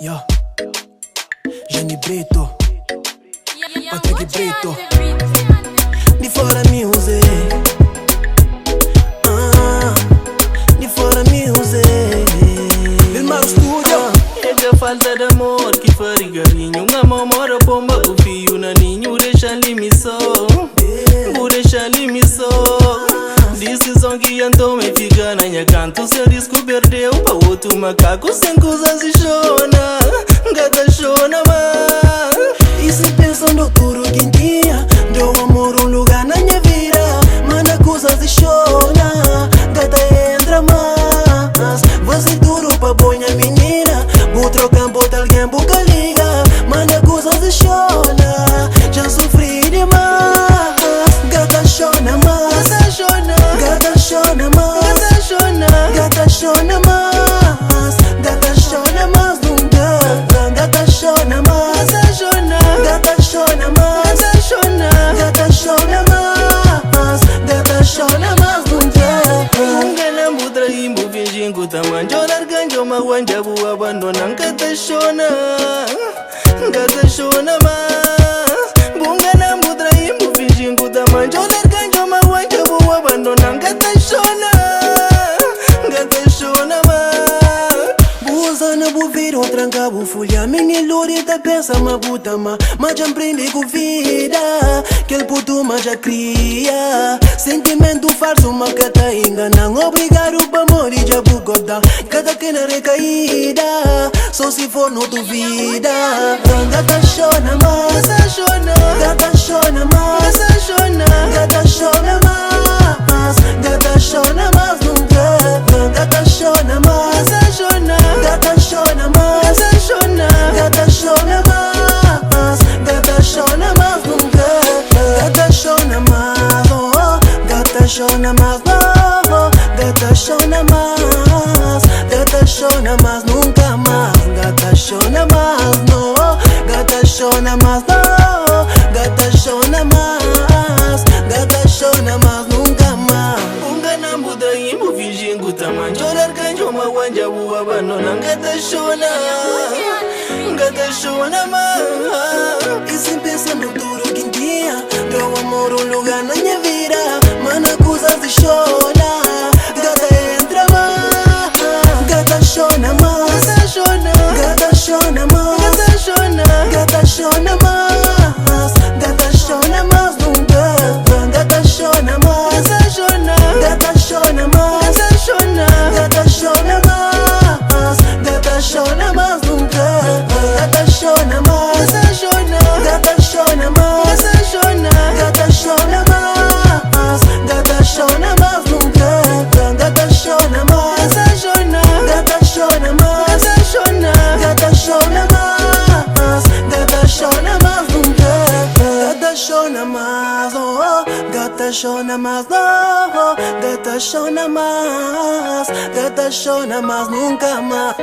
Yo, Jenny Brito, Patrick Brito, de fora music. De fora music. Vilmar Studio. É a falta de amor que faria carinho. Uma mamora bomba, o fio na ninho. Deixa ali me só, vou deixar ali me só. Decisão que então me fica na minha canto. Se eu descobrir para outro macaco, sem coisas e chona, gata chona, mas e se pensando tudo que tinha, deu amor um lugar na minha vida. Manda coisas e chona, gata entra mais. Você duro pra boa menina, vou trocar, bota alguém, boca liga. Manda coisas e chona, já sofri demais. Gata chona mais, gata chona mais, gata chona mais, gata chona mais nunca. Gata chona mais, gata chona mais, gata chona mais, gata chona mais nunca. Ungana mudra imbu fingingu taman jolar ganjo mawanja bu abandona gata chona mas. Bungana mudra imbu fingingu taman jolar ganjo mawanja bu abandona gata chona mas. Buzana bu viro tranca bu folha. Minha lorita pensa ma puta ma já aprende com vida. Que el puto ma já cria sentimento falso ma que tá enganando. Obrigado pra morrer já bugoda. Cada que na recaída só se for no tu vida. Gata chona mais, gata chona mais, gata chona mais, gata chona mais nunca. Gata chona mais, gata chona mais, gata chona mais, gata chona mais nunca. Gata chona mais, oh, gata chona mais, oh, gata chona mais, gata chona mais nunca mais. Gata chona mais, no, gata chona mais, no, gata chona mais, gata chona mais nunca mais. Ungana mudra imbu fingingu taman jolar ganjo mawanja bu abandona gata chona mas. E sem pensar no duro que tinha, deu amor um lugar na minha vida. Manda coisas de chona, gata entra mais. Gata chona mais, gata chona mais, gata chona mais, gata chona mais nunca. Gata chona mais, gata chona mais, gata chona mais, gata chona mais nunca. Gata chona mais, gata chona mais, gata chona mais, gata chona mais nunca. Gata chona mais, gata chona mais, gata chona mais, gata chona mais nunca. Gata chona mais, oh, gata chona mais, oh, gata chona mais, gata chona mais nunca mais.